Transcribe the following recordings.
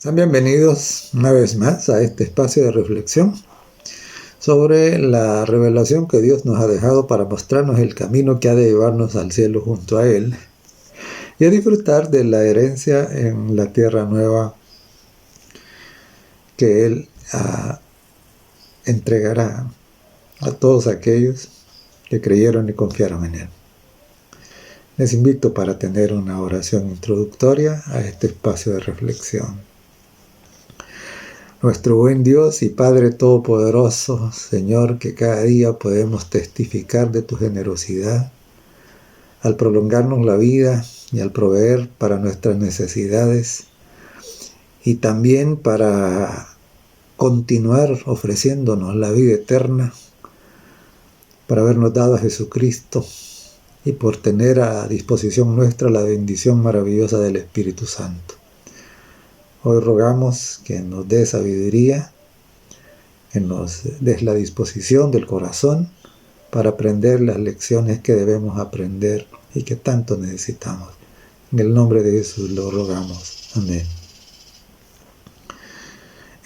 Sean bienvenidos una vez más a este espacio de reflexión sobre la revelación que Dios nos ha dejado para mostrarnos el camino que ha de llevarnos al cielo junto a Él y a disfrutar de la herencia en la tierra nueva que Él entregará a todos aquellos que creyeron y confiaron en Él. Les invito para tener una oración introductoria a este espacio de reflexión. Nuestro buen Dios y Padre Todopoderoso, Señor, que cada día podemos testificar de tu generosidad al prolongarnos la vida y al proveer para nuestras necesidades y también para continuar ofreciéndonos la vida eterna, para habernos dado a Jesucristo y por tener a disposición nuestra la bendición maravillosa del Espíritu Santo. Hoy rogamos que nos dé sabiduría, que nos des la disposición del corazón para aprender las lecciones que debemos aprender y que tanto necesitamos. En el nombre de Jesús lo rogamos. Amén.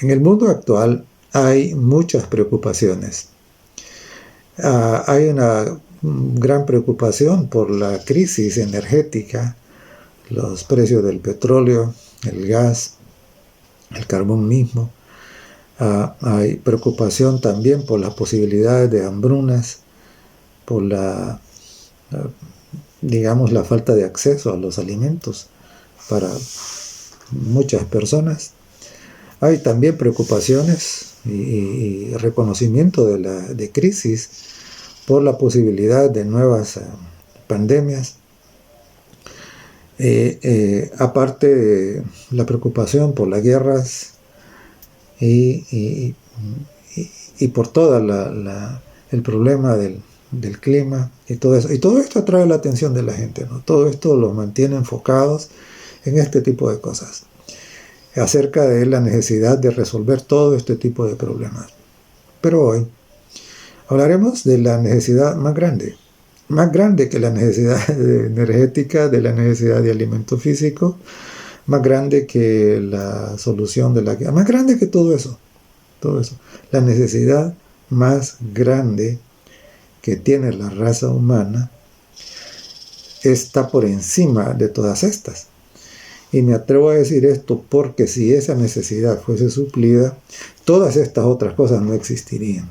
En el mundo actual hay muchas preocupaciones. Hay una gran preocupación por la crisis energética, los precios del petróleo, el gas, el carbón mismo. Hay preocupación también por las posibilidades de hambrunas, por la falta de acceso a los alimentos para muchas personas. Hay también preocupaciones y reconocimiento de crisis por la posibilidad de nuevas pandemias. Aparte de la preocupación por las guerras y por todo el problema del clima y todo eso. Y todo esto atrae la atención de la gente, ¿no? Todo esto los mantiene enfocados en este tipo de cosas, acerca de la necesidad de resolver todo este tipo de problemas. Pero hoy hablaremos de la necesidad más grande que la necesidad energética, de la necesidad de alimento físico, más grande que la solución de la guerra, más grande que todo eso. La necesidad más grande que tiene la raza humana está por encima de todas estas. Y me atrevo a decir esto porque si esa necesidad fuese suplida, todas estas otras cosas no existirían,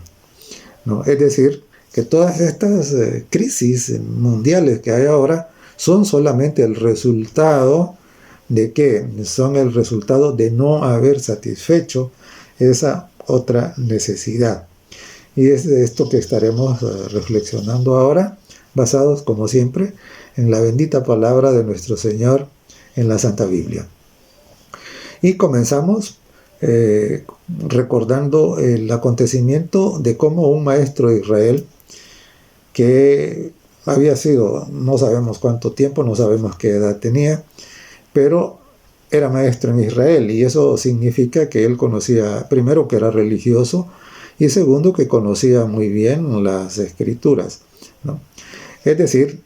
¿no? Es decir, que todas estas crisis mundiales que hay ahora son solamente el resultado de ¿qué? Son el resultado de no haber satisfecho esa otra necesidad. Y es de esto que estaremos reflexionando ahora, basados como siempre en la bendita palabra de nuestro Señor en la Santa Biblia. Y comenzamos recordando el acontecimiento de cómo un maestro de Israel, que había sido, no sabemos cuánto tiempo, no sabemos qué edad tenía, pero era maestro en Israel, y eso significa que él conocía, primero, que era religioso, y segundo, que conocía muy bien las escrituras, ¿no? Es decir,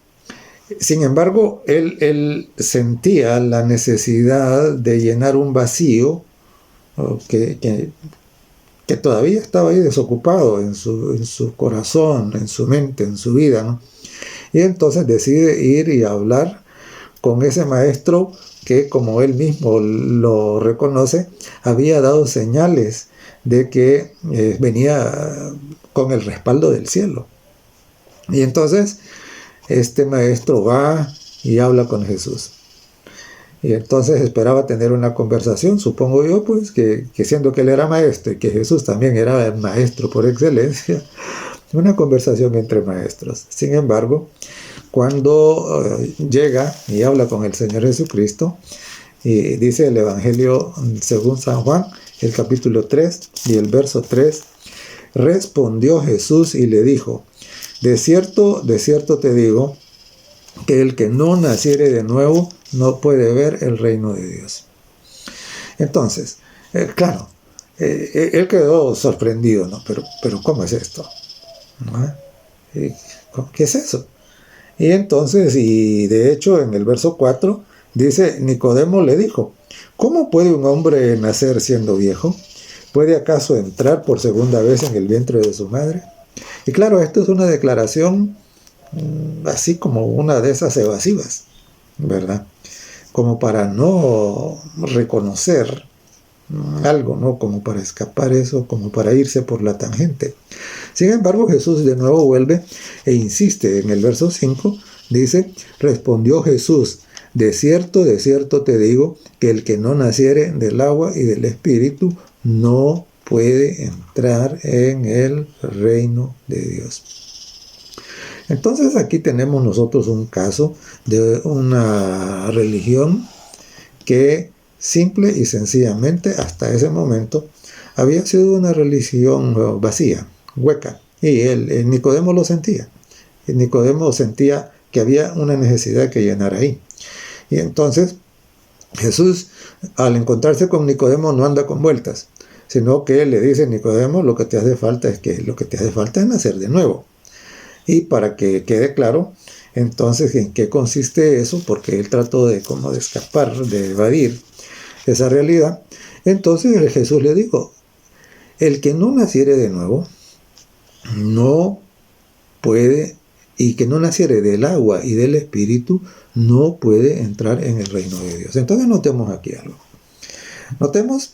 sin embargo, él sentía la necesidad de llenar un vacío que todavía estaba ahí desocupado en su corazón, en su mente, en su vida, ¿no? Y entonces decide ir y hablar con ese maestro que, como él mismo lo reconoce, había dado señales de que venía con el respaldo del cielo. Y entonces este maestro va y habla con Jesús. Y entonces esperaba tener una conversación, supongo yo, pues, que siendo que él era maestro y que Jesús también era el maestro por excelencia, una conversación entre maestros. Sin embargo, cuando llega y habla con el Señor Jesucristo, y dice el Evangelio según San Juan, el capítulo 3 y el verso 3, respondió Jesús y le dijo: de cierto te digo, que el que no naciere de nuevo no puede ver el reino de Dios. Entonces, claro, él quedó sorprendido, ¿no? Pero ¿cómo es esto? ¿No? ¿Qué es eso? Y entonces, y de hecho en el verso 4, Dice, Nicodemo le dijo, ¿cómo puede un hombre nacer siendo viejo? ¿Puede acaso entrar por segunda vez en el vientre de su madre? Y claro, esto es una declaración así como una de esas evasivas, ¿verdad? Como para no reconocer algo, ¿no? Como para escapar eso, como para irse por la tangente. Sin embargo, Jesús de nuevo vuelve e insiste en el verso 5, dice, respondió Jesús, de cierto te digo, que el que no naciere del agua y del espíritu no puede entrar en el reino de Dios. Entonces aquí tenemos nosotros un caso de una religión que simple y sencillamente hasta ese momento había sido una religión vacía, hueca, y el Nicodemo lo sentía. El Nicodemo sentía que había una necesidad que llenar ahí. Y entonces Jesús, al encontrarse con Nicodemo, no anda con vueltas, sino que le dice, Nicodemo, lo que te hace falta es nacer de nuevo. Y para que quede claro, entonces, ¿en qué consiste eso? Porque él trató de escapar, de evadir esa realidad. Entonces Jesús le dijo, el que no naciere de nuevo, no puede, y que no naciere del agua y del espíritu, no puede entrar en el reino de Dios. Entonces notemos aquí algo. Notemos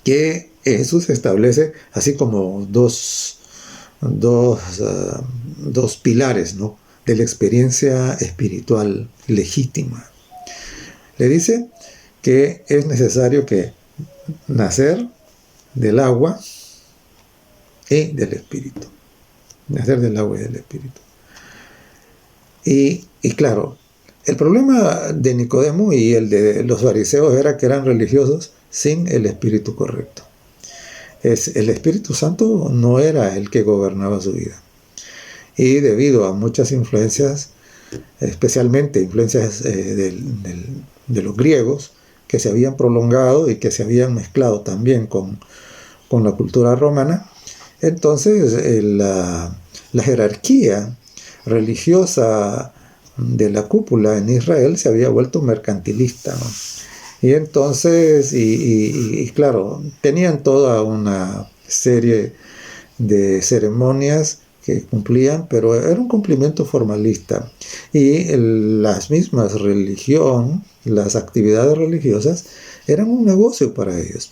que Jesús establece así como dos pilares, ¿no?, de la experiencia espiritual legítima. Le dice que es necesario que nacer del agua y del espíritu. Nacer del agua y del espíritu. Y claro, el problema de Nicodemo y el de los fariseos era que eran religiosos sin el espíritu correcto. El Espíritu Santo no era el que gobernaba su vida. Y debido a muchas influencias, especialmente influencias de los griegos, que se habían prolongado y que se habían mezclado también con la cultura romana, entonces la jerarquía religiosa de la cúpula en Israel se había vuelto mercantilista, ¿no? Y entonces, y claro, tenían toda una serie de ceremonias que cumplían, pero era un cumplimiento formalista. Y las mismas las actividades religiosas, eran un negocio para ellos.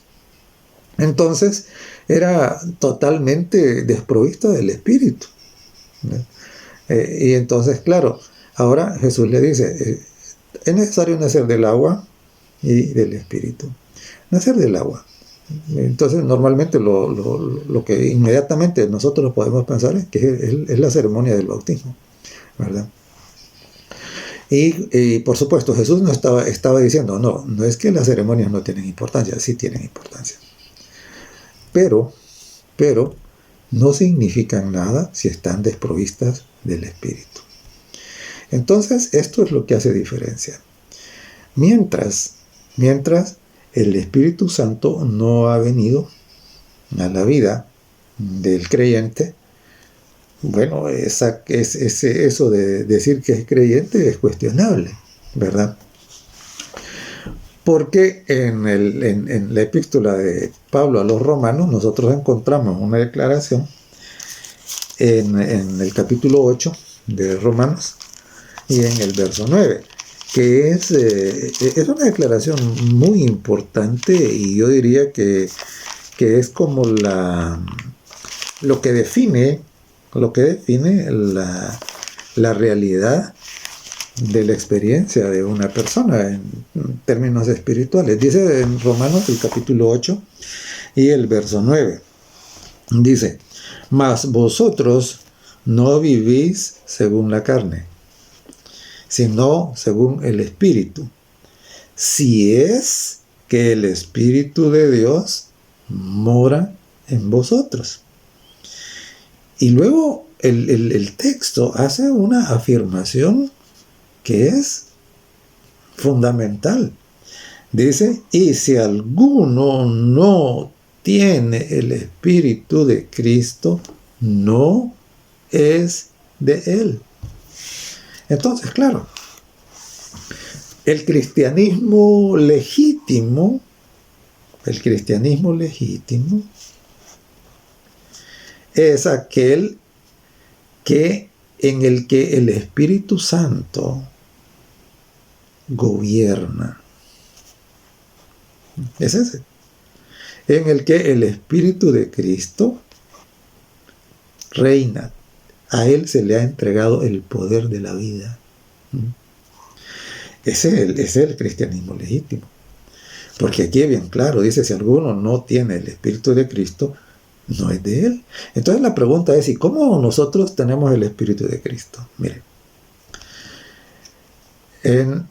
Entonces, era totalmente desprovista del espíritu, ¿no? Y entonces, claro, ahora Jesús le dice, es necesario nacer del agua y del espíritu. Nacer del agua. Entonces, normalmente lo que inmediatamente nosotros podemos pensar es que es la ceremonia del bautismo, ¿verdad? Y por supuesto, Jesús no estaba diciendo, no es que las ceremonias no tienen importancia, sí tienen importancia. Pero no significan nada si están desprovistas del espíritu. Entonces, esto es lo que hace diferencia. Mientras el Espíritu Santo no ha venido a la vida del creyente, bueno, eso de decir que es creyente es cuestionable, ¿verdad? Porque en la epístola de Pablo a los romanos nosotros encontramos una declaración en el capítulo 8 de Romanos y en el verso 9, que es una declaración muy importante, y yo diría que es como lo que define la realidad de la experiencia de una persona en términos espirituales. Dice en Romanos el capítulo 8 y el verso 9, dice, mas vosotros no vivís según la carne, sino según el Espíritu, si es que el Espíritu de Dios mora en vosotros. Y luego el texto hace una afirmación que es fundamental. Dice, y si alguno no tiene el Espíritu de Cristo, no es de él. Entonces, claro, El cristianismo legítimo, es aquel en el que el Espíritu Santo gobierna. Es ese. En el que el Espíritu de Cristo reina. A Él se le ha entregado el poder de la vida. Ese es el cristianismo legítimo. Porque aquí es bien claro, dice, si alguno no tiene el Espíritu de Cristo, no es de Él. Entonces la pregunta es, ¿y cómo nosotros tenemos el Espíritu de Cristo? Miren, en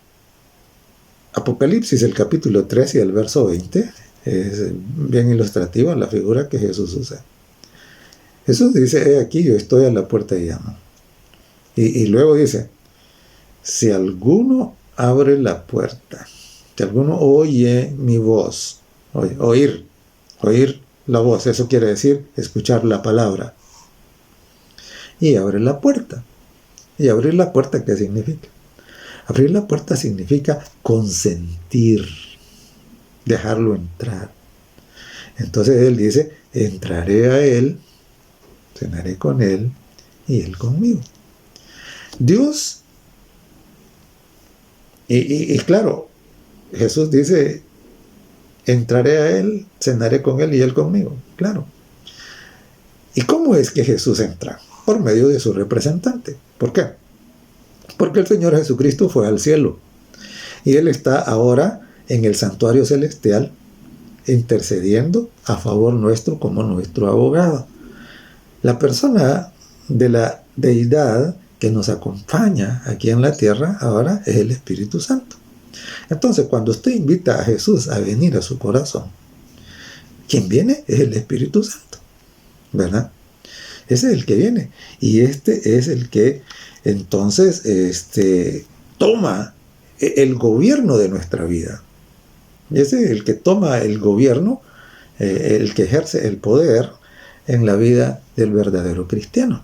Apocalipsis, el capítulo 3 y el verso 20, es bien ilustrativa la figura que Jesús usa. Jesús dice, aquí yo estoy a la puerta y llamo. Y luego dice, si alguno abre la puerta, si alguno oye mi voz, oír la voz, eso quiere decir escuchar la palabra, y abre la puerta. ¿Y abrir la puerta qué significa? Abrir la puerta significa consentir, dejarlo entrar. Entonces Él dice, entraré a Él, cenaré con Él y Él conmigo. Dios, y claro, Jesús dice, entraré a Él, cenaré con Él y Él conmigo. Claro. ¿Y cómo es que Jesús entra? Por medio de su representante. ¿Por qué? Porque el Señor Jesucristo fue al cielo. Y Él está ahora en el santuario celestial intercediendo a favor nuestro como nuestro abogado. La persona de la deidad que nos acompaña aquí en la tierra ahora es el Espíritu Santo. Entonces, cuando usted invita a Jesús a venir a su corazón, quien viene es el Espíritu Santo, ¿verdad? Ese es el que viene. Y este es el que entonces toma el gobierno de nuestra vida. Ese es el que toma el gobierno, el que ejerce el poder en la vida del verdadero cristiano.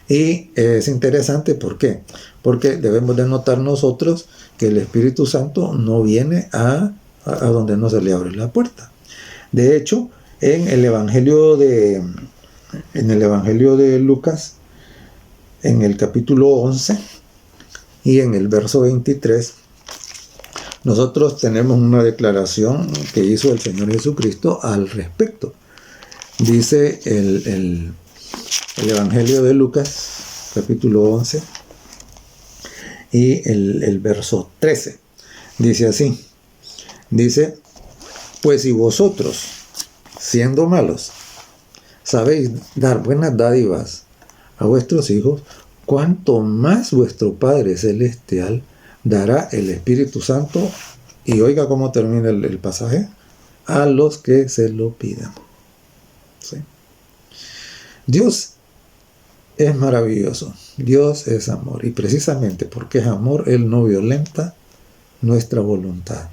Y es interesante, ¿por qué? Porque debemos de notar nosotros que el Espíritu Santo no viene a donde no se le abre la puerta. De hecho, en el Evangelio de Lucas, en el capítulo 11 y en el verso 23, nosotros tenemos una declaración que hizo el Señor Jesucristo al respecto. Dice el Evangelio de Lucas, capítulo 11 y el verso 13. Dice así, dice, pues si vosotros, siendo malos, sabéis dar buenas dádivas a vuestros hijos, cuánto más vuestro Padre Celestial dará el Espíritu Santo, y oiga cómo termina el pasaje, a los que se lo pidan. ¿Sí? Dios es maravilloso, Dios es amor, y precisamente porque es amor, Él no violenta nuestra voluntad.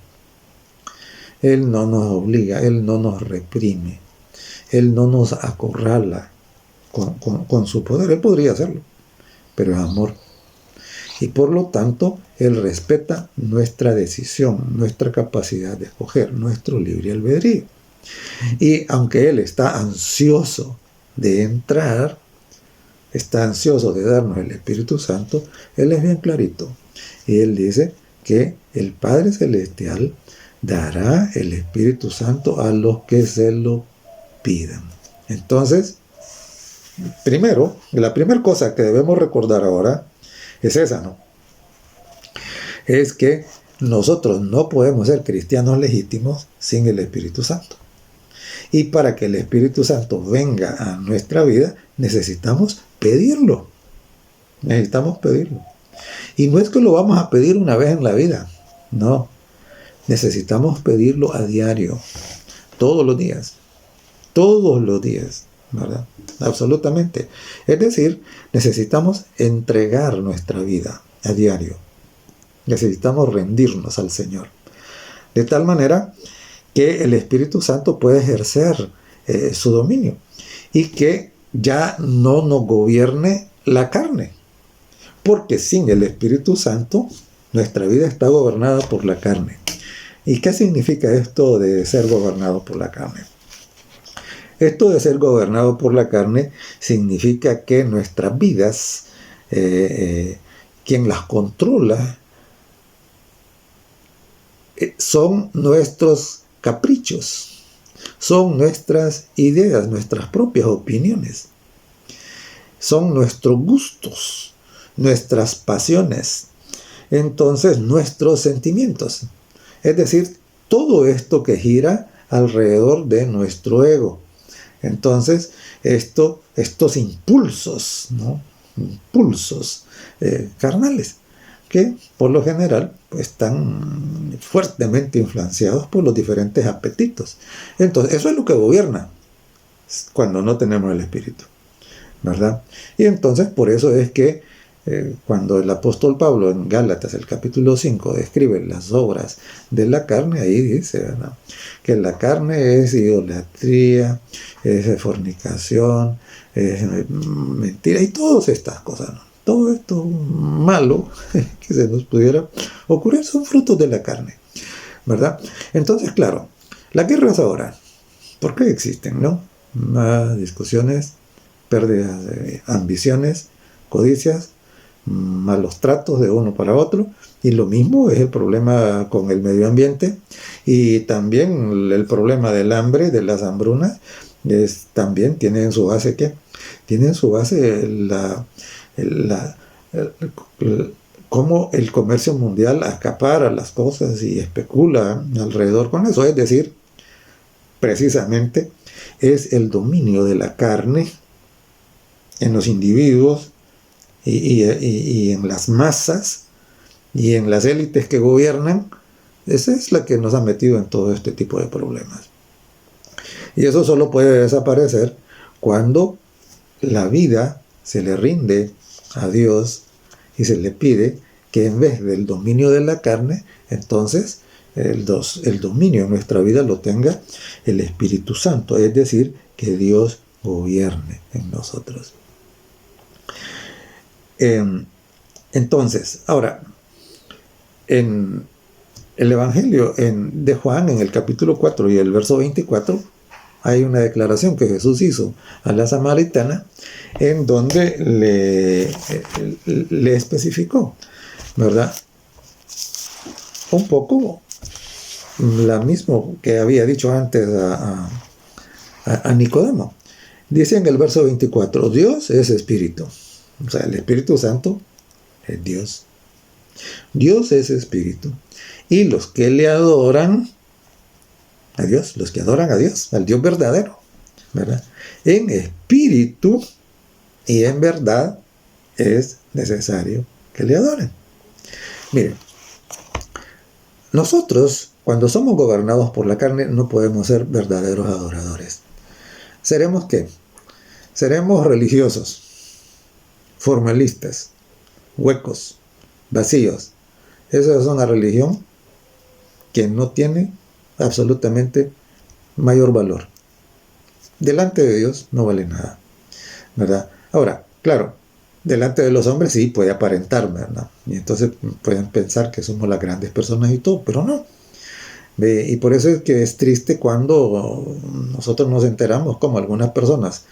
Él no nos obliga, Él no nos reprime, Él no nos acorrala con su poder. Él podría hacerlo, pero es amor. Y por lo tanto, Él respeta nuestra decisión, nuestra capacidad de escoger, nuestro libre albedrío. Y aunque Él está ansioso de entrar, está ansioso de darnos el Espíritu Santo, Él es bien clarito. Y Él dice que el Padre Celestial dará el Espíritu Santo a los que se lo pidan. Entonces, primero, la primera cosa que debemos recordar ahora es esa, ¿no? Es que nosotros no podemos ser cristianos legítimos sin el Espíritu Santo. Y para que el Espíritu Santo venga a nuestra vida, necesitamos pedirlo. Necesitamos pedirlo. Y no es que lo vamos a pedir una vez en la vida, no. Necesitamos pedirlo a diario, todos los días, ¿verdad? Absolutamente. Es decir, necesitamos entregar nuestra vida a diario. Necesitamos rendirnos al Señor. De tal manera que el Espíritu Santo puede ejercer su dominio y que ya no nos gobierne la carne. Porque sin el Espíritu Santo nuestra vida está gobernada por la carne. ¿Y qué significa esto de ser gobernado por la carne? Esto de ser gobernado por la carne significa que nuestras vidas, quien las controla, son nuestros caprichos, son nuestras ideas, nuestras propias opiniones, son nuestros gustos, nuestras pasiones, entonces nuestros sentimientos. Es decir, todo esto que gira alrededor de nuestro ego. Entonces, estos impulsos, ¿no? Impulsos carnales, que por lo general están fuertemente influenciados por los diferentes apetitos. Entonces, eso es lo que gobierna cuando no tenemos el Espíritu, ¿verdad? Y entonces, por eso es que cuando el apóstol Pablo en Gálatas, el capítulo 5, describe las obras de la carne, ahí dice, ¿verdad?, que la carne es idolatría, es fornicación, es mentira y todas estas cosas, ¿no? Todo esto malo que se nos pudiera ocurrir son frutos de la carne, ¿verdad? Entonces, claro, las guerras ahora, ¿por qué existen, no? Más discusiones, pérdidas de ambiciones, codicias, malos tratos de uno para otro, y lo mismo es el problema con el medio ambiente, y también el problema del hambre, de las hambrunas, también tiene en su base ¿qué? Tiene en su base cómo el comercio mundial acapara las cosas y especula alrededor con eso, es decir, precisamente es el dominio de la carne en los individuos y en las masas y en las élites que gobiernan. Esa es la que nos ha metido en todo este tipo de problemas. Y eso solo puede desaparecer cuando la vida se le rinde a Dios y se le pide que en vez del dominio de la carne, entonces el dominio en nuestra vida lo tenga el Espíritu Santo, es decir, que Dios gobierne en nosotros. Entonces, ahora, en el Evangelio de Juan, en el capítulo 4 y el verso 24, hay una declaración que Jesús hizo a la samaritana en donde le especificó, ¿verdad?, un poco la misma que había dicho antes a Nicodemo. Dice en el verso 24, Dios es espíritu. O sea, el Espíritu Santo es Dios. Dios es espíritu. Y los que le adoran a Dios, los que adoran a Dios, al Dios verdadero, ¿verdad?, en espíritu y en verdad es necesario que le adoren. Miren, nosotros, cuando somos gobernados por la carne, no podemos ser verdaderos adoradores. ¿Seremos qué? Seremos religiosos, formalistas, huecos, vacíos. Esa es una religión que no tiene absolutamente mayor valor. Delante de Dios no vale nada, ¿verdad? Ahora, claro, delante de los hombres sí puede aparentar, ¿verdad? Y entonces pueden pensar que somos las grandes personas y todo, pero no. Y por eso es que es triste cuando nosotros nos enteramos como algunas personas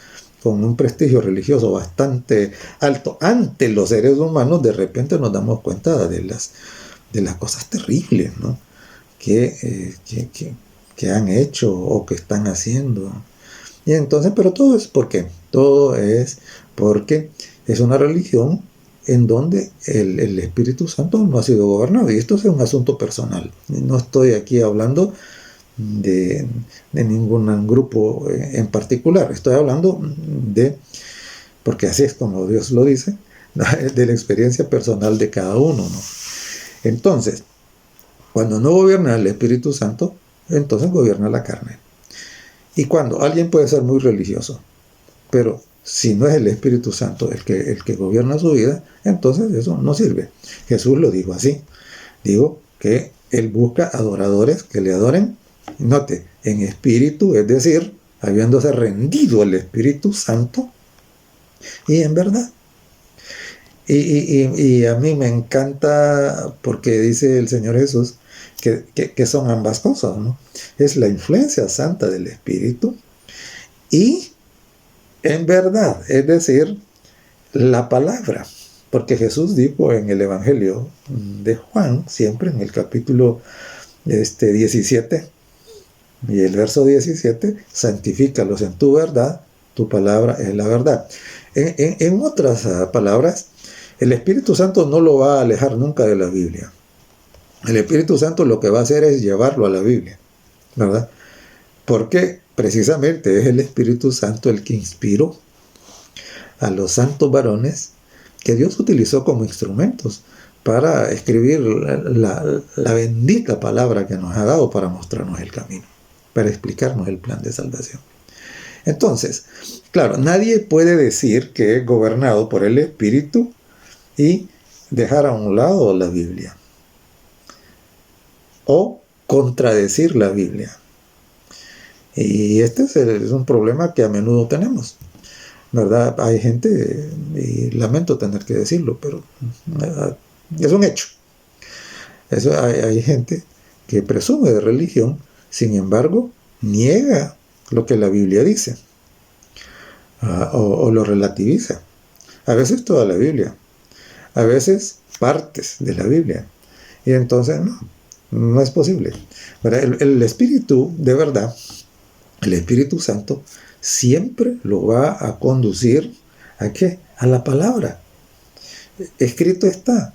con un prestigio religioso bastante alto ante los seres humanos, de repente nos damos cuenta de las cosas terribles, ¿no?, que han hecho o que están haciendo. Y entonces, pero todo es porque es una religión en donde el Espíritu Santo no ha sido gobernado. Y esto es un asunto personal. No estoy aquí hablando de ningún grupo en particular. Estoy hablando porque así es como Dios lo dice, de la experiencia personal de cada uno, ¿no? Entonces, cuando no gobierna el Espíritu Santo, entonces gobierna la carne. Y cuando alguien puede ser muy religioso, pero si no es el Espíritu Santo el que gobierna su vida, entonces eso no sirve. Jesús lo dijo así. Digo que Él busca adoradores que le adoren, note, en espíritu, es decir, habiéndose rendido al Espíritu Santo, y en verdad. Y a mí me encanta porque dice el Señor Jesús que son ambas cosas, ¿no? Es la influencia santa del Espíritu y en verdad, es decir, la palabra. Porque Jesús dijo en el Evangelio de Juan, siempre en el capítulo 17 y el verso 17, santifícalos en tu verdad, tu palabra es la verdad. En otras palabras, el Espíritu Santo no lo va a alejar nunca de la Biblia. El Espíritu Santo lo que va a hacer es llevarlo a la Biblia, ¿verdad? Porque precisamente es el Espíritu Santo el que inspiró a los santos varones que Dios utilizó como instrumentos para escribir la bendita palabra que nos ha dado para mostrarnos el camino, para explicarnos el plan de salvación. Entonces, claro, nadie puede decir que es gobernado por el Espíritu y dejar a un lado la Biblia o contradecir la Biblia. Y este es un problema que a menudo tenemos, ¿verdad? Hay gente, y lamento tener que decirlo, pero es un hecho. Hay gente que presume de religión, sin embargo, niega lo que la Biblia dice, o lo relativiza. A veces toda la Biblia, a veces partes de la Biblia. Y entonces no es posible. El Espíritu, de verdad, el Espíritu Santo, siempre lo va a conducir ¿a qué? A la palabra. Escrito está.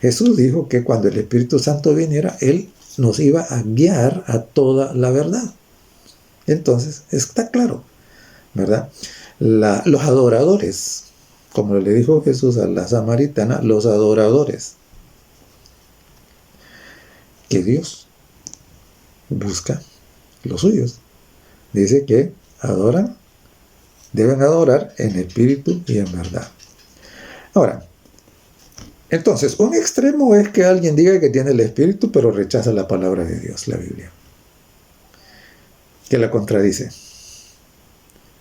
Jesús dijo que cuando el Espíritu Santo viniera, Él nos iba a guiar a toda la verdad. Entonces, está claro, ¿verdad? Los adoradores, como le dijo Jesús a la samaritana, los adoradores que Dios busca, los suyos. Dice que deben adorar en espíritu y en verdad. Ahora, entonces, un extremo es que alguien diga que tiene el Espíritu, pero rechaza la palabra de Dios, la Biblia, que la contradice,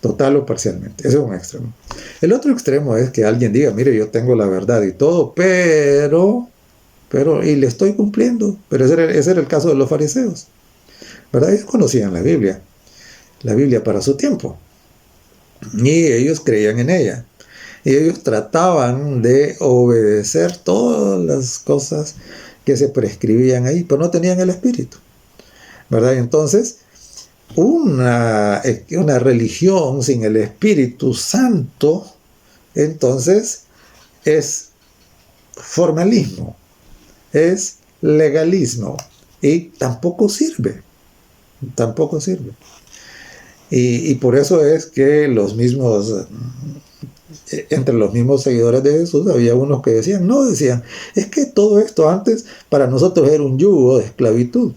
total o parcialmente. Ese es un extremo. El otro extremo es que alguien diga, mire, yo tengo la verdad y todo, pero, y le estoy cumpliendo. Pero ese era el caso de los fariseos, ¿verdad? Ellos conocían la Biblia para su tiempo, y ellos creían en ella. Y ellos trataban de obedecer todas las cosas que se prescribían ahí, pero no tenían el Espíritu, ¿verdad? Y entonces, una religión sin el Espíritu Santo, entonces, es formalismo, es legalismo, y tampoco sirve. Y por eso es que entre los mismos seguidores de Jesús había unos que decían, es que todo esto antes para nosotros era un yugo de esclavitud,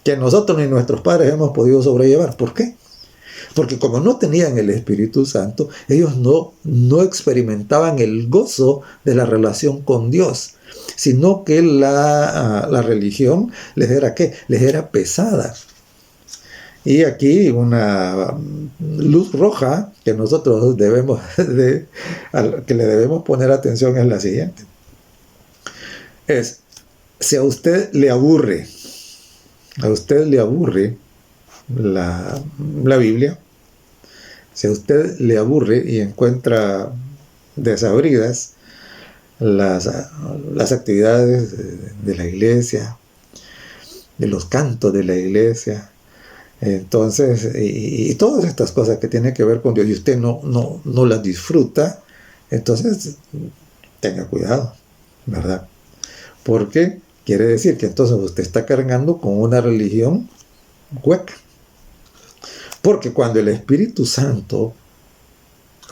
que nosotros ni nuestros padres hemos podido sobrellevar. ¿Por qué? Porque como no tenían el Espíritu Santo, ellos no experimentaban el gozo de la relación con Dios, sino que la religión les era ¿qué? Les era pesada. Y aquí una luz roja que nosotros que le debemos poner atención es la siguiente. Si a usted le aburre la Biblia, si a usted le aburre y encuentra desabridas las actividades de la iglesia, de los cantos de la iglesia, entonces, y todas estas cosas que tienen que ver con Dios, y usted no las disfruta, entonces tenga cuidado, ¿verdad? Porque quiere decir que entonces usted está cargando con una religión hueca. Porque cuando el Espíritu Santo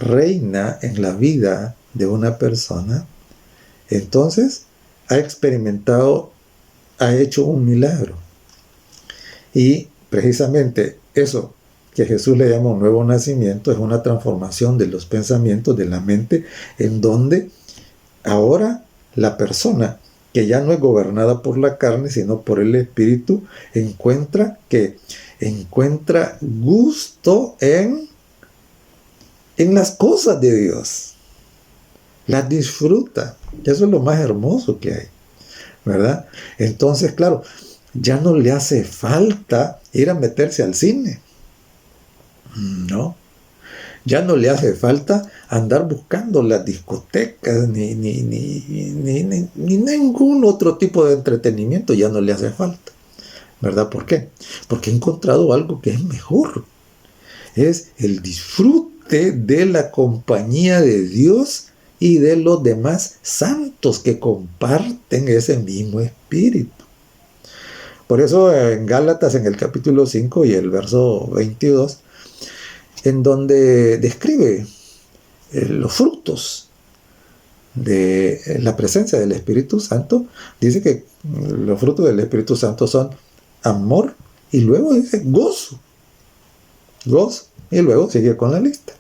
reina en la vida de una persona, entonces ha hecho un milagro. Y precisamente eso que Jesús le llama un nuevo nacimiento es una transformación de los pensamientos de la mente, en donde ahora la persona que ya no es gobernada por la carne sino por el Espíritu encuentra gusto en las cosas de Dios. las disfruta. Eso es lo más hermoso que hay, ¿verdad? Entonces, claro, ya no le hace falta ir a meterse al cine, ¿no? Ya no le hace falta andar buscando las discotecas, ni ningún otro tipo de entretenimiento, ya no le hace falta, ¿verdad? ¿Por qué? Porque ha encontrado algo que es mejor. Es el disfrute de la compañía de Dios y de los demás santos que comparten ese mismo espíritu. Por eso en Gálatas, en el capítulo 5 y el verso 22, en donde describe los frutos de la presencia del Espíritu Santo, dice que los frutos del Espíritu Santo son amor, y luego dice gozo, y luego sigue con la lista.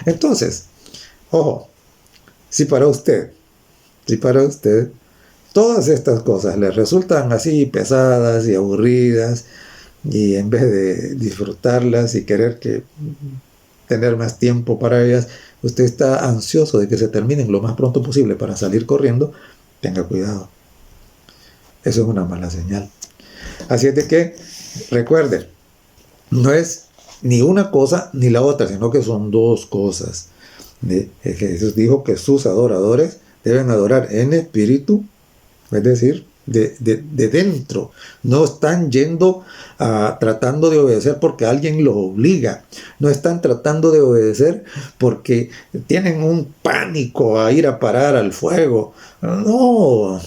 Entonces, ojo, si para usted todas estas cosas le resultan así pesadas y aburridas, y en vez de disfrutarlas y querer tener más tiempo para ellas, usted está ansioso de que se terminen lo más pronto posible para salir corriendo, tenga cuidado. Eso es una mala señal. Así es de que, recuerde, no es ni una cosa ni la otra, sino que son dos cosas. Jesús dijo que sus adoradores deben adorar en espíritu, es decir, de dentro. No están yendo tratando de obedecer porque alguien los obliga. No están tratando de obedecer porque tienen un pánico a ir a parar al fuego. No,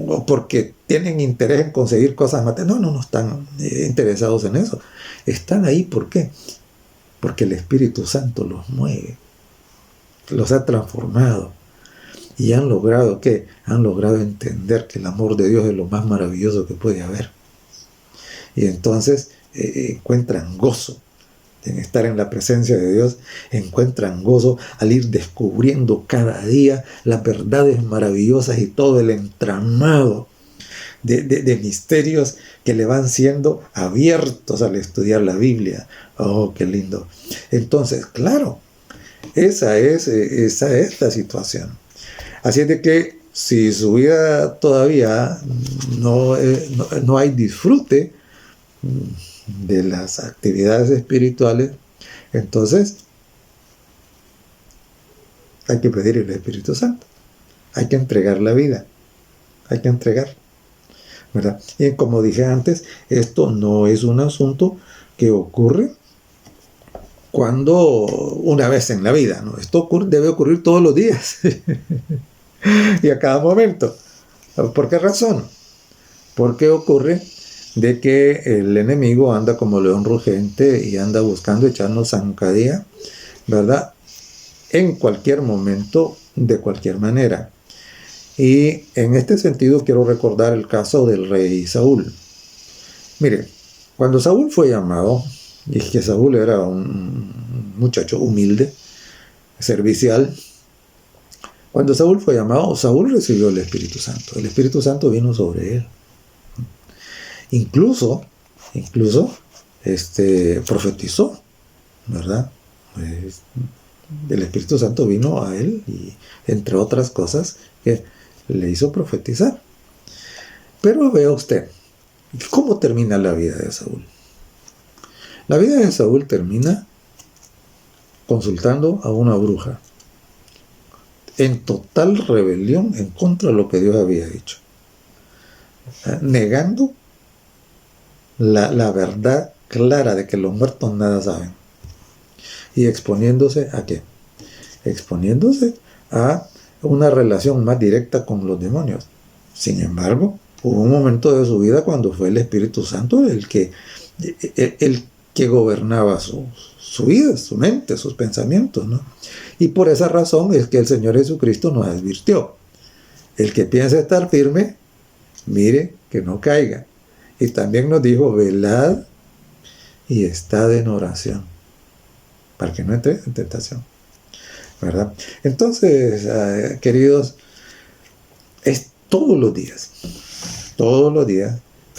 o porque tienen interés en conseguir cosas materiales. No están interesados en eso. Están ahí, ¿por qué? Porque el Espíritu Santo los mueve, los ha transformado. Y han logrado, ¿qué? Han logrado entender que el amor de Dios es lo más maravilloso que puede haber. Y entonces encuentran gozo en estar en la presencia de Dios, encuentran gozo al ir descubriendo cada día las verdades maravillosas y todo el entramado de misterios que le van siendo abiertos al estudiar la Biblia. ¡Oh, qué lindo! Entonces, claro, esa es la situación. Así es de que si su vida todavía no hay disfrute de las actividades espirituales, entonces hay que pedir el Espíritu Santo. Hay que entregar la vida. Hay que entregar, ¿verdad? Y como dije antes, esto no es un asunto que ocurre una vez en la vida, ¿no? Esto debe ocurrir todos los días. Y a cada momento. ¿Por qué razón? Porque ocurre de que el enemigo anda como león rugente y anda buscando echarnos zancadilla, ¿verdad? En cualquier momento, de cualquier manera. Y en este sentido quiero recordar el caso del rey Saúl. Mire, cuando Saúl fue llamado, y que Saúl era un muchacho humilde, servicial, cuando Saúl fue llamado, Saúl recibió el Espíritu Santo. El Espíritu Santo vino sobre él. Incluso profetizó, ¿verdad? El Espíritu Santo vino a él y, entre otras cosas, que le hizo profetizar. Pero vea usted, ¿cómo termina la vida de Saúl? La vida de Saúl termina consultando a una bruja, en total rebelión en contra de lo que Dios había dicho, negando la verdad clara de que los muertos nada saben, y exponiéndose ¿a qué? Exponiéndose a una relación más directa con los demonios. Sin embargo, hubo un momento de su vida cuando fue el Espíritu Santo el que gobernaba su vida, su mente, sus pensamientos, ¿no? Y por esa razón es que el Señor Jesucristo nos advirtió: el que piensa estar firme, mire que no caiga. Y también nos dijo: velad y estad en oración, para que no entre en tentación, ¿verdad? Entonces, queridos, es todos los días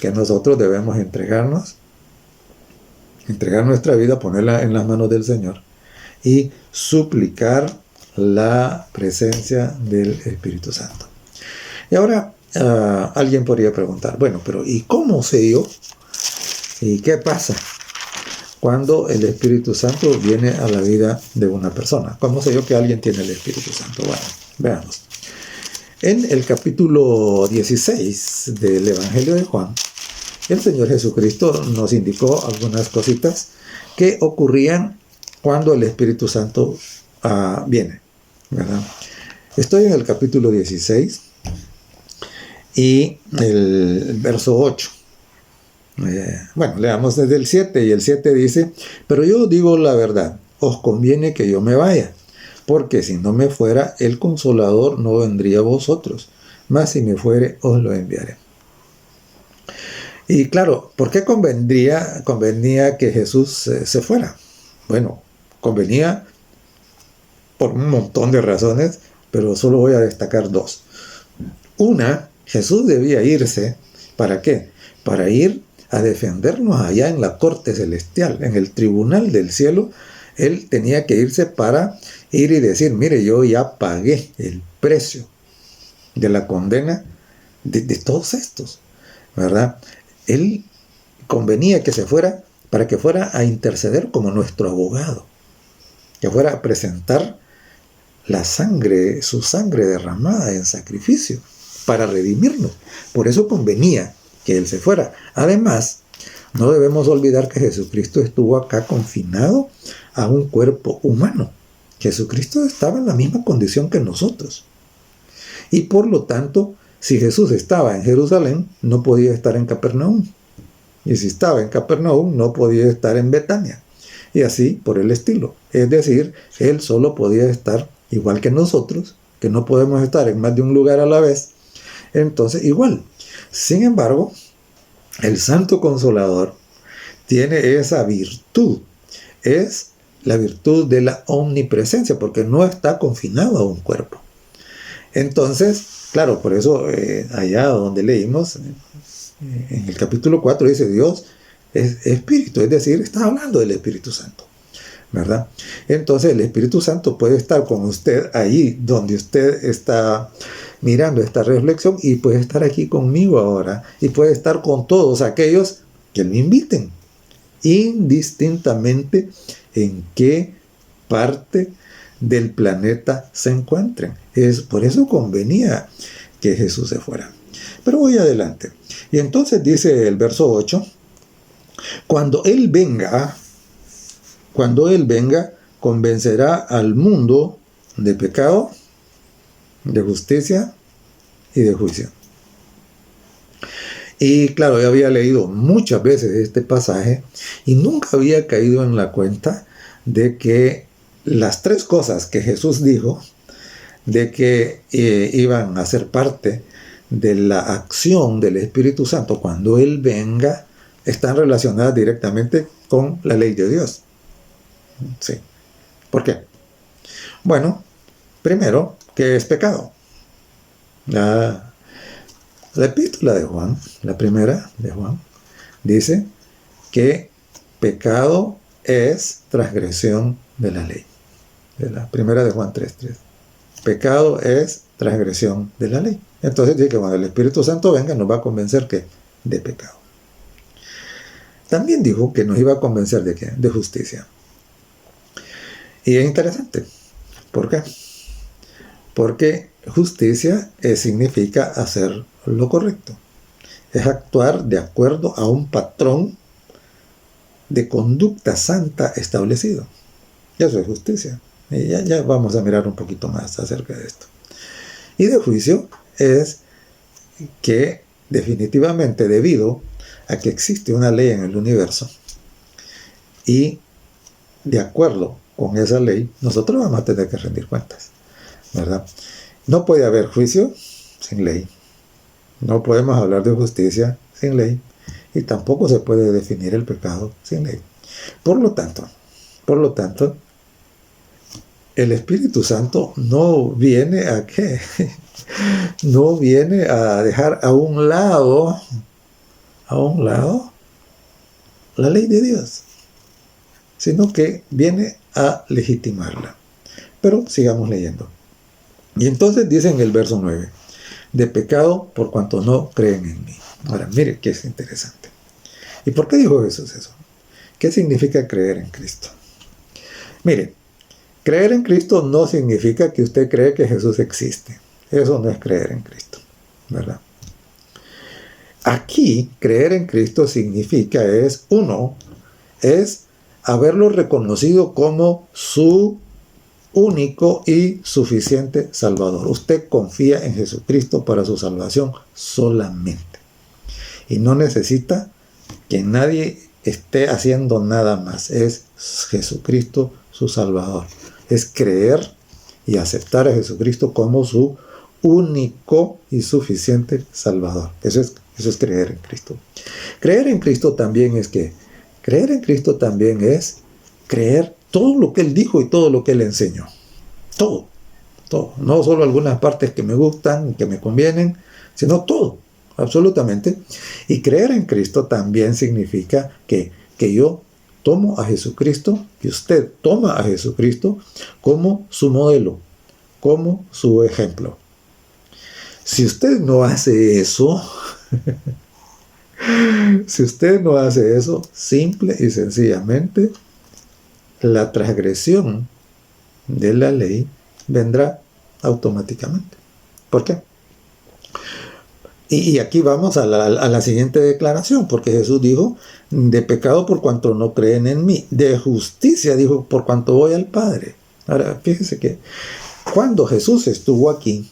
que nosotros debemos entregar nuestra vida, ponerla en las manos del Señor y suplicar la presencia del Espíritu Santo. Y ahora alguien podría preguntar, bueno, pero ¿y cómo sé yo? ¿Y qué pasa cuando el Espíritu Santo viene a la vida de una persona? ¿Cómo sé yo que alguien tiene el Espíritu Santo? Bueno, veamos. En el capítulo 16 del Evangelio de Juan, el Señor Jesucristo nos indicó algunas cositas que ocurrían cuando el Espíritu Santo viene, ¿verdad? Estoy en el capítulo 16 y el verso 8. Bueno, leamos desde el 7, y el 7 dice: pero yo digo la verdad, os conviene que yo me vaya, porque si no me fuera, el Consolador no vendría a vosotros, mas si me fuere, os lo enviaré. Y claro, ¿por qué convenía que Jesús se fuera? Bueno, convenía por un montón de razones, pero solo voy a destacar dos. Una, Jesús debía irse, ¿para qué? Para ir a defendernos allá en la corte celestial, en el tribunal del cielo. Él tenía que irse para ir y decir: mire, yo ya pagué el precio de la condena de todos estos, ¿verdad? Él convenía que se fuera para que fuera a interceder como nuestro abogado, que fuera a presentar la sangre, su sangre derramada en sacrificio para redimirnos. Por eso convenía que Él se fuera. Además, no debemos olvidar que Jesucristo estuvo acá confinado a un cuerpo humano. Jesucristo estaba en la misma condición que nosotros. Y por lo tanto, si Jesús estaba en Jerusalén, no podía estar en Capernaum. Y si estaba en Capernaum, no podía estar en Betania. Y así por el estilo. Es decir, Él solo podía estar, igual que nosotros, que no podemos estar en más de un lugar a la vez. Entonces, igual. Sin embargo, el Santo Consolador tiene esa virtud. Es la virtud de la omnipresencia, porque no está confinado a un cuerpo. Entonces, claro, por eso allá donde leímos, en el capítulo 4 dice: Dios es Espíritu, es decir, está hablando del Espíritu Santo, ¿verdad? Entonces el Espíritu Santo puede estar con usted ahí donde usted está mirando esta reflexión, y puede estar aquí conmigo ahora, y puede estar con todos aquellos que me inviten, indistintamente en qué parte del planeta se encuentren. Por eso convenía que Jesús se fuera. Pero voy adelante. Y entonces dice el verso 8: cuando Él venga, convencerá al mundo de pecado, de justicia y de juicio. Y claro, yo había leído muchas veces este pasaje y nunca había caído en la cuenta de que las tres cosas que Jesús dijo, de que iban a ser parte de la acción del Espíritu Santo cuando Él venga, están relacionadas directamente con la ley de Dios. Sí. ¿Por qué? Bueno, primero, ¿qué es pecado? La epístola de Juan, la primera de Juan, dice que pecado es transgresión de la ley. De la primera de Juan 3:3. Pecado es transgresión de la ley. Entonces dice que cuando el Espíritu Santo venga, nos va a convencer que de pecado. También dijo que nos iba a convencer de qué, de justicia. Y es interesante. ¿Por qué? Porque justicia significa hacer lo correcto. Es actuar de acuerdo a un patrón de conducta santa establecido. Y eso es justicia. Y ya vamos a mirar un poquito más acerca de esto. Y de juicio es que definitivamente, debido a que existe una ley en el universo, y de acuerdo con esa ley, nosotros vamos a tener que rendir cuentas, ¿verdad? No puede haber juicio sin ley. No podemos hablar de justicia sin ley. Y tampoco se puede definir el pecado sin ley. Por lo tanto, el Espíritu Santo no viene a ¿qué? No viene a dejar a un lado la ley de Dios, sino que viene a legitimarla. Pero sigamos leyendo. Y entonces dice en el verso 9, de pecado por cuanto no creen en mí. Ahora, mire qué es interesante. ¿Y por qué dijo Jesús eso? ¿Qué significa creer en Cristo? Mire, creer en Cristo no significa que usted cree que Jesús existe. Eso no es creer en Cristo, ¿verdad? Aquí, creer en Cristo significa es haberlo reconocido como su único y suficiente Salvador. Usted confía en Jesucristo para su salvación solamente. Y no necesita que nadie esté haciendo nada más. Es Jesucristo su Salvador. Es creer y aceptar a Jesucristo como su único y suficiente Salvador. Eso es creer en Cristo. Creer en Cristo también es creer todo lo que Él dijo y todo lo que Él enseñó. Todo. No solo algunas partes que me gustan, que me convienen, sino todo, absolutamente. Y creer en Cristo también significa que yo tomo a Jesucristo, que usted toma a Jesucristo como su modelo, como su ejemplo. Si usted no hace eso, simple y sencillamente, la transgresión de la ley vendrá automáticamente. ¿Por qué? Y aquí vamos a la siguiente declaración, porque Jesús dijo, de pecado por cuanto no creen en mí, de justicia dijo, por cuanto voy al Padre. Ahora, fíjese que cuando Jesús estuvo aquí,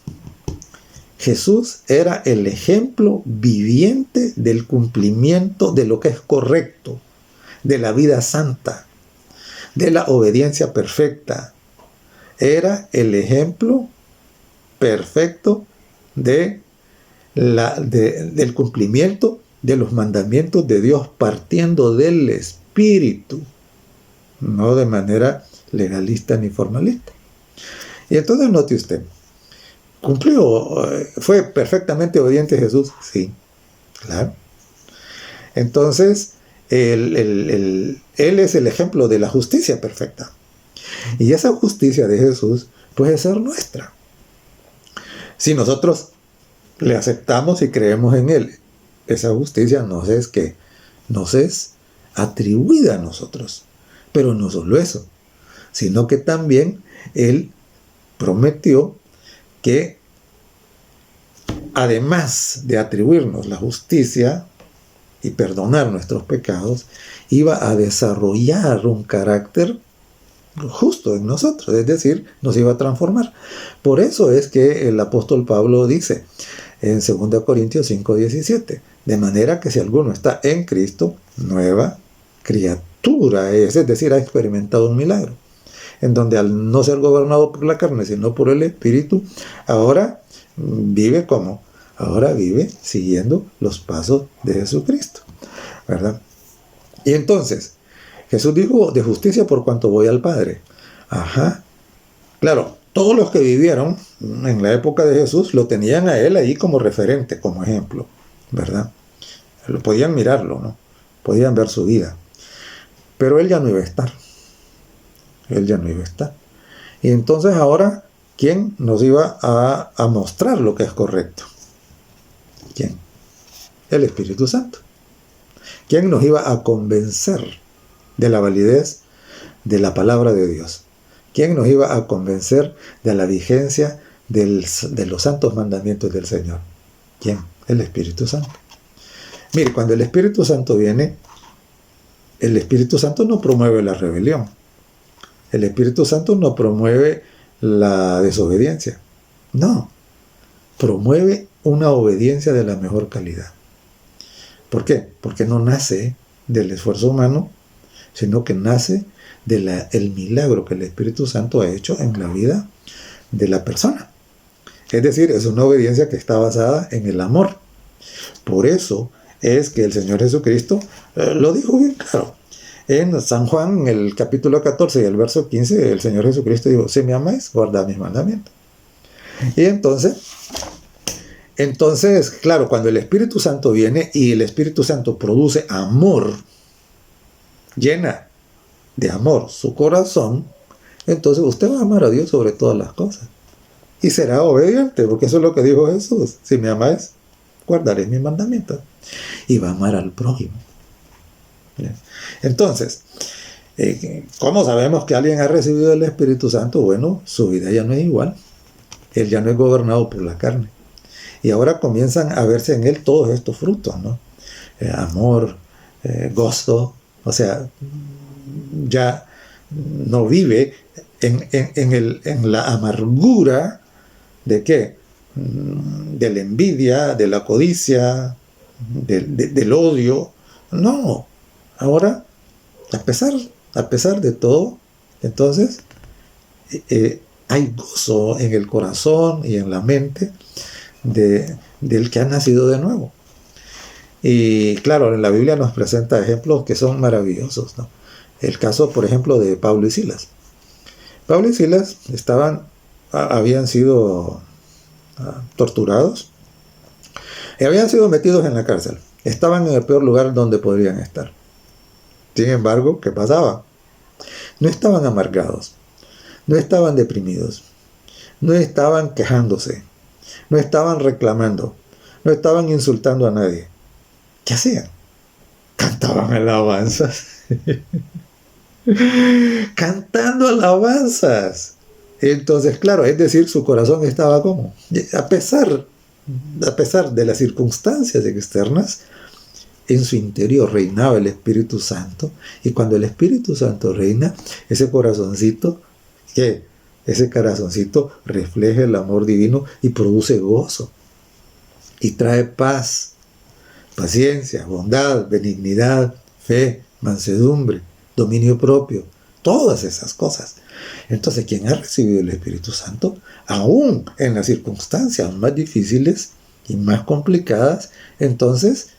Jesús era el ejemplo viviente del cumplimiento de lo que es correcto, de la vida santa, de la obediencia perfecta. Era el ejemplo perfecto del cumplimiento de los mandamientos de Dios partiendo del Espíritu, no de manera legalista ni formalista. Y entonces note usted, ¿fue perfectamente obediente Jesús? Sí, claro. Entonces, Él es el ejemplo de la justicia perfecta. Y esa justicia de Jesús puede ser nuestra. Si nosotros le aceptamos y creemos en Él, esa justicia nos es atribuida a nosotros. Pero no solo eso, sino que también Él prometió que además de atribuirnos la justicia y perdonar nuestros pecados, iba a desarrollar un carácter justo en nosotros, es decir, nos iba a transformar. Por eso es que el apóstol Pablo dice en 2 Corintios 5:17, de manera que si alguno está en Cristo, nueva criatura es decir, ha experimentado un milagro, en donde al no ser gobernado por la carne, sino por el Espíritu, ahora vive siguiendo los pasos de Jesucristo, ¿verdad? Y entonces, Jesús dijo, de justicia por cuanto voy al Padre. Ajá. Claro, todos los que vivieron en la época de Jesús lo tenían a Él ahí como referente, como ejemplo, ¿verdad? Podían mirarlo, ¿no? Podían ver su vida. Pero Él ya no iba a estar. Y entonces ahora, ¿quién nos iba a mostrar lo que es correcto? ¿Quién? El Espíritu Santo. ¿Quién nos iba a convencer de la validez de la palabra de Dios? ¿Quién nos iba a convencer de la vigencia de los santos mandamientos del Señor? ¿Quién? El Espíritu Santo. Mire, cuando el Espíritu Santo viene, el Espíritu Santo no promueve la rebelión. El Espíritu Santo no promueve la desobediencia. No. Promueve una obediencia de la mejor calidad. ¿Por qué? Porque no nace del esfuerzo humano, sino que nace del milagro que el Espíritu Santo ha hecho en la vida de la persona. Es decir, es una obediencia que está basada en el amor. Por eso es que el Señor Jesucristo lo dijo bien claro. En San Juan, en el capítulo 14 y el verso 15, el Señor Jesucristo dijo, si me amáis, guardad mis mandamientos. Y entonces, claro, cuando el Espíritu Santo viene y el Espíritu Santo produce amor, llena de amor su corazón, entonces usted va a amar a Dios sobre todas las cosas. Y será obediente, porque eso es lo que dijo Jesús. Si me amáis, guardaréis mis mandamientos. Y va a amar al prójimo. ¿Bien? Entonces, ¿cómo sabemos que alguien ha recibido el Espíritu Santo? Bueno, su vida ya no es igual. Él ya no es gobernado por la carne. Y ahora comienzan a verse en él todos estos frutos, ¿no? Amor, gozo, o sea, ya no vive en la amargura de ¿qué? De la envidia, de la codicia, del odio. No, ahora, a pesar de todo, entonces, hay gozo en el corazón y en la mente del que ha nacido de nuevo. Y claro, en la Biblia nos presenta ejemplos que son maravillosos, ¿no? El caso, por ejemplo, de Pablo y Silas. Pablo y Silas habían sido torturados y habían sido metidos en la cárcel. Estaban en el peor lugar donde podrían estar. Sin embargo, ¿qué pasaba? No estaban amargados, no estaban deprimidos, no estaban quejándose, no estaban reclamando, no estaban insultando a nadie. ¿Qué hacían? Cantaban alabanzas. Cantando alabanzas. Entonces, claro, es decir, su corazón estaba como, a pesar de las circunstancias externas, en su interior reinaba el Espíritu Santo, y cuando el Espíritu Santo reina, ese corazoncito refleja el amor divino y produce gozo, y trae paz, paciencia, bondad, benignidad, fe, mansedumbre, dominio propio, todas esas cosas. Entonces, quien ha recibido el Espíritu Santo, aún en las circunstancias más difíciles y más complicadas, entonces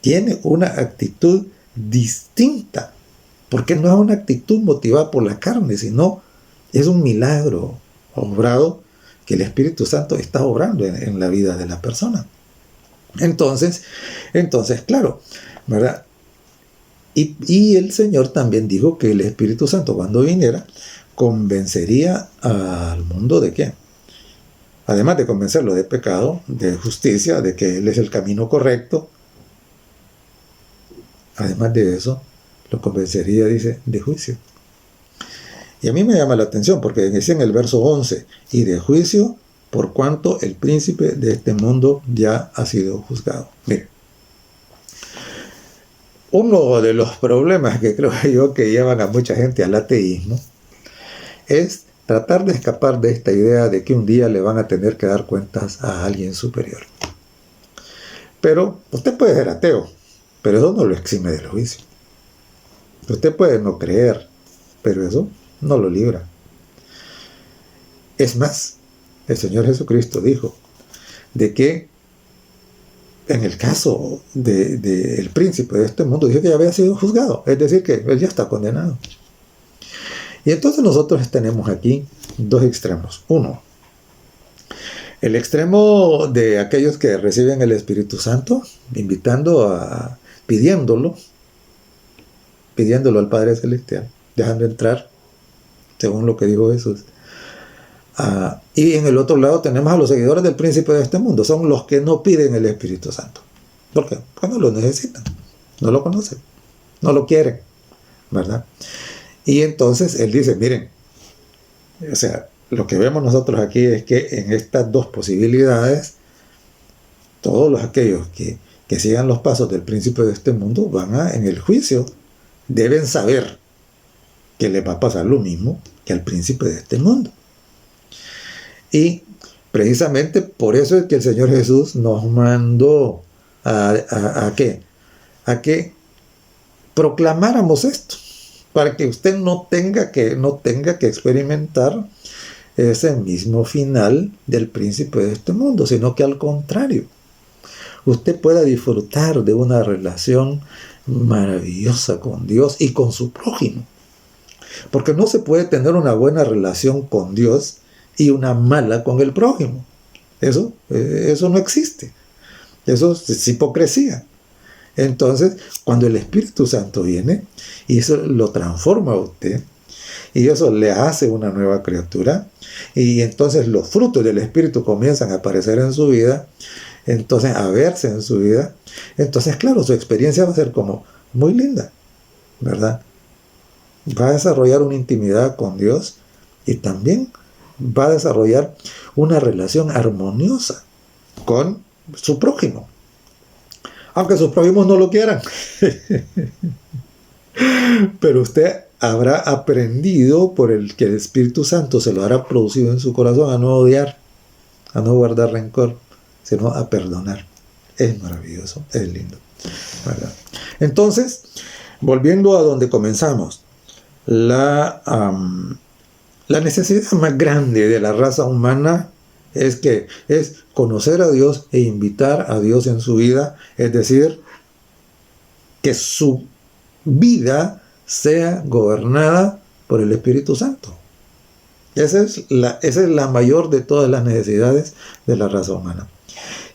tiene una actitud distinta, porque no es una actitud motivada por la carne, sino es un milagro obrado que el Espíritu Santo está obrando en la vida de la persona. Entonces, claro, ¿verdad? Y el Señor también dijo que el Espíritu Santo, cuando viniera, convencería al mundo de qué. Además de convencerlo de pecado, de justicia, de que Él es el camino correcto. Además de eso, lo convencería, dice, de juicio. Y a mí me llama la atención porque dice en el verso 11, y de juicio, por cuanto el príncipe de este mundo ya ha sido juzgado. Mire, uno de los problemas que creo yo que llevan a mucha gente al ateísmo es tratar de escapar de esta idea de que un día le van a tener que dar cuentas a alguien superior. Pero usted puede ser ateo, pero eso no lo exime del juicio. Usted puede no creer, pero eso no lo libra. Es más, el Señor Jesucristo dijo de que en el caso del príncipe de este mundo, dijo que ya había sido juzgado, es decir, que él ya está condenado. Y entonces nosotros tenemos aquí dos extremos. Uno, el extremo de aquellos que reciben el Espíritu Santo, pidiéndolo al Padre Celestial, dejando entrar, según lo que dijo Jesús. Y en el otro lado tenemos a los seguidores del príncipe de este mundo, son los que no piden el Espíritu Santo. ¿Por qué? Porque no lo necesitan, no lo conocen, no lo quieren, ¿verdad? Y entonces él dice, miren, o sea, lo que vemos nosotros aquí es que en estas dos posibilidades, todos aquellos que sigan los pasos del príncipe de este mundo en el juicio, deben saber que les va a pasar lo mismo que al príncipe de este mundo. Y precisamente por eso es que el Señor Jesús nos mandó a que proclamáramos esto, para que usted no tenga que experimentar ese mismo final del príncipe de este mundo, sino que al contrario, usted pueda disfrutar de una relación maravillosa con Dios y con su prójimo. Porque no se puede tener una buena relación con Dios y una mala con el prójimo. Eso no existe. Eso es hipocresía. Entonces, cuando el Espíritu Santo viene y eso lo transforma a usted y eso le hace una nueva criatura, y entonces los frutos del Espíritu comienzan a aparecer en su vida, entonces a verse en su vida, entonces claro, su experiencia va a ser como muy linda, ¿verdad? Va a desarrollar una intimidad con Dios y también va a desarrollar una relación armoniosa con su prójimo, aunque sus prójimos no lo quieran. Pero usted habrá aprendido por el que el Espíritu Santo se lo habrá producido en su corazón a no odiar, a no guardar rencor, sino a perdonar. Es maravilloso, es lindo, ¿verdad? Entonces, volviendo a donde comenzamos, la necesidad más grande de la raza humana es conocer a Dios e invitar a Dios en su vida, es decir, que su vida sea gobernada por el Espíritu Santo. Esa es la mayor de todas las necesidades de la raza humana.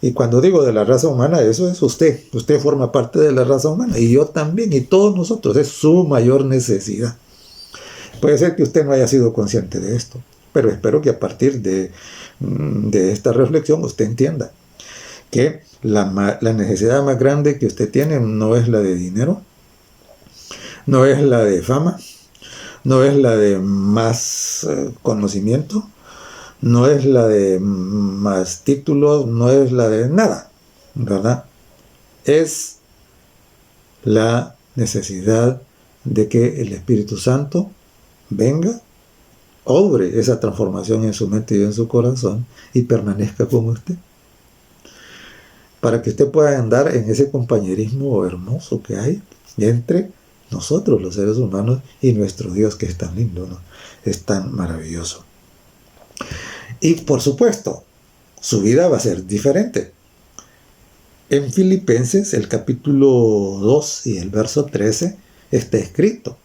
Y cuando digo de la raza humana, eso es usted. Usted forma parte de la raza humana, y yo también, y todos nosotros. Es su mayor necesidad. Puede ser que usted no haya sido consciente de esto, pero espero que a partir de esta reflexión usted entienda que la necesidad más grande que usted tiene no es la de dinero, no es la de fama, no es la de más conocimiento, no es la de más títulos, no es la de nada, ¿verdad? Es la necesidad de que el Espíritu Santo venga, obre esa transformación en su mente y en su corazón y permanezca con usted, para que usted pueda andar en ese compañerismo hermoso que hay entre nosotros los seres humanos y nuestro Dios, que es tan lindo, ¿no? Es tan maravilloso. Y por supuesto, su vida va a ser diferente. En Filipenses, el capítulo 2 y el verso 13, está escrito.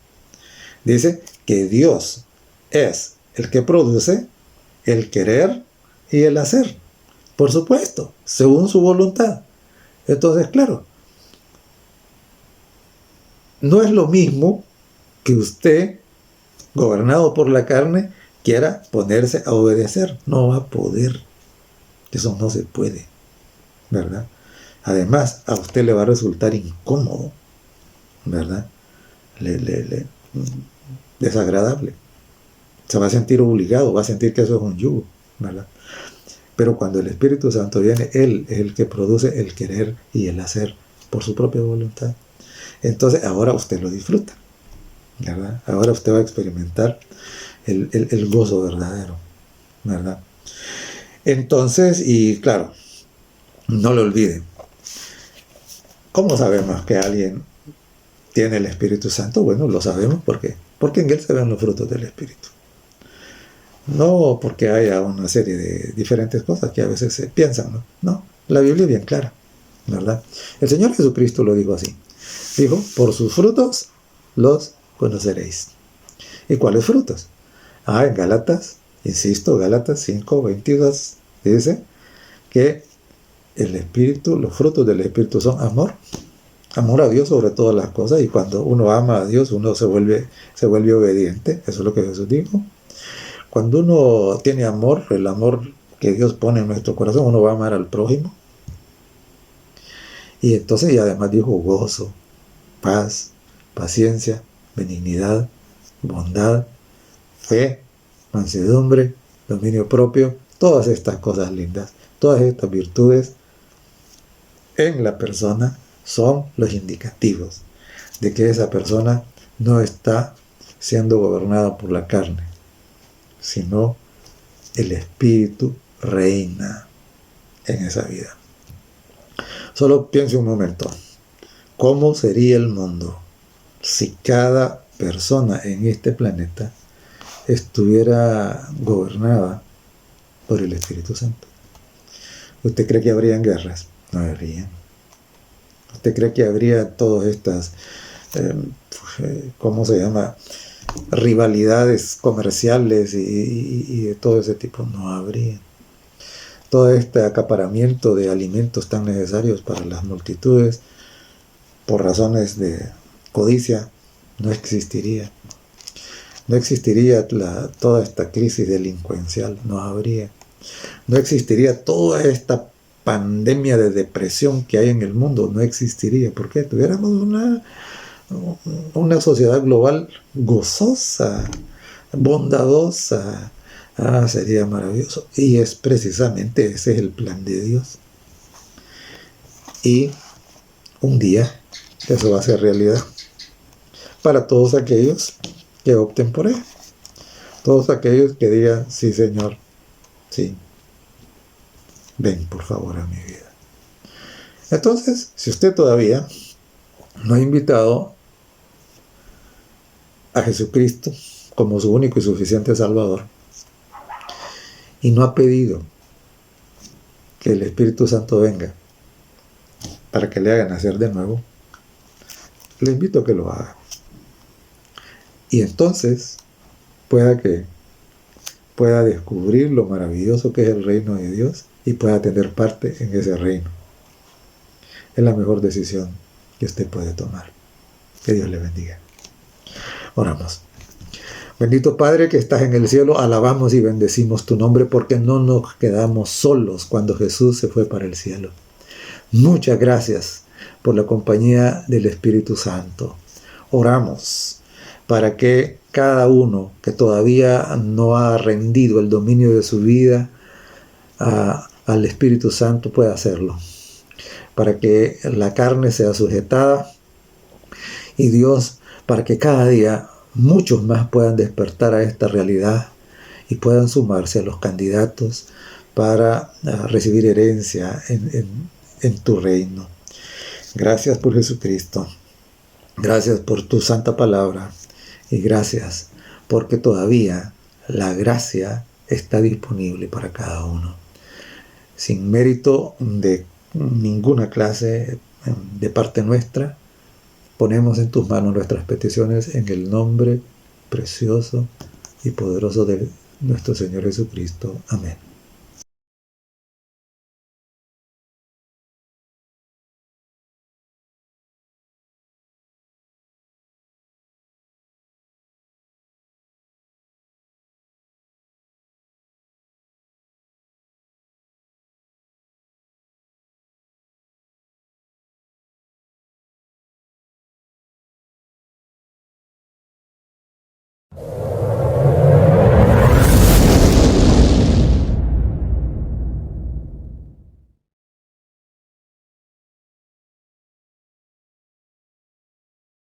Dice que Dios es el que produce el querer y el hacer. Por supuesto, según su voluntad. Entonces, claro, no es lo mismo que usted, gobernado por la carne, quiera ponerse a obedecer. No va a poder. Eso no se puede, ¿verdad? Además, a usted le va a resultar incómodo, ¿verdad? Desagradable. Se va a sentir obligado, va a sentir que eso es un yugo, ¿verdad? Pero cuando el Espíritu Santo viene, Él es el que produce el querer y el hacer por su propia voluntad. Entonces ahora usted lo disfruta, ¿verdad? Ahora usted va a experimentar el gozo verdadero, ¿verdad? Entonces, y claro, no lo olviden. ¿Cómo sabemos que alguien tiene el Espíritu Santo? Bueno, lo sabemos porque en Él se ven los frutos del Espíritu. No porque haya una serie de diferentes cosas que a veces se piensan, ¿no? No, la Biblia es bien clara, ¿verdad? El Señor Jesucristo lo dijo así. Dijo, por sus frutos los conoceréis. ¿Y cuáles frutos? En Gálatas, insisto, Gálatas 5:22, dice que el Espíritu, los frutos del Espíritu son amor a Dios sobre todas las cosas, y cuando uno ama a Dios, uno se vuelve obediente. Eso es lo que Jesús dijo. Cuando uno tiene amor, el amor que Dios pone en nuestro corazón, uno va a amar al prójimo. Y entonces, y además dijo gozo, paz, paciencia, benignidad, bondad, fe, mansedumbre, dominio propio, todas estas cosas lindas, todas estas virtudes en la persona son los indicativos de que esa persona no está siendo gobernada por la carne, sino el Espíritu reina en esa vida. Solo piense un momento, ¿cómo sería el mundo si cada persona en este planeta estuviera gobernada por el Espíritu Santo? ¿Usted cree que habrían guerras? No habría. ¿Usted cree que habría todas estas, ¿cómo se llama?, rivalidades comerciales y de todo ese tipo? No habría. Todo este acaparamiento de alimentos tan necesarios para las multitudes por razones de codicia no existiría. no existiría toda esta crisis delincuencial, no habría. No existiría toda esta pandemia de depresión que hay en el mundo, no existiría. ¿Por qué? Tuviéramos una sociedad global gozosa, bondadosa. Sería maravilloso. Y es precisamente ese es el plan de Dios. Y un día eso va a ser realidad para todos aquellos que opten por él. Todos aquellos que digan, sí Señor, sí, ven por favor a mi vida. Entonces, si usted todavía no ha invitado a Jesucristo como su único y suficiente Salvador, y no ha pedido que el Espíritu Santo venga para que le haga nacer de nuevo, le invito a que lo haga. Y entonces pueda descubrir lo maravilloso que es el reino de Dios y pueda tener parte en ese reino. Es la mejor decisión que usted puede tomar. Que Dios le bendiga. Oramos. Bendito Padre que estás en el cielo, alabamos y bendecimos tu nombre porque no nos quedamos solos cuando Jesús se fue para el cielo. Muchas gracias por la compañía del Espíritu Santo. Oramos para que cada uno que todavía no ha rendido el dominio de su vida al Espíritu Santo pueda hacerlo. Para que la carne sea sujetada y Dios, para que cada día muchos más puedan despertar a esta realidad y puedan sumarse a los candidatos para recibir herencia en tu reino. Gracias por Jesucristo. Gracias por tu santa palabra. Y gracias porque todavía la gracia está disponible para cada uno. Sin mérito de ninguna clase de parte nuestra, ponemos en tus manos nuestras peticiones en el nombre precioso y poderoso de nuestro Señor Jesucristo. Amén.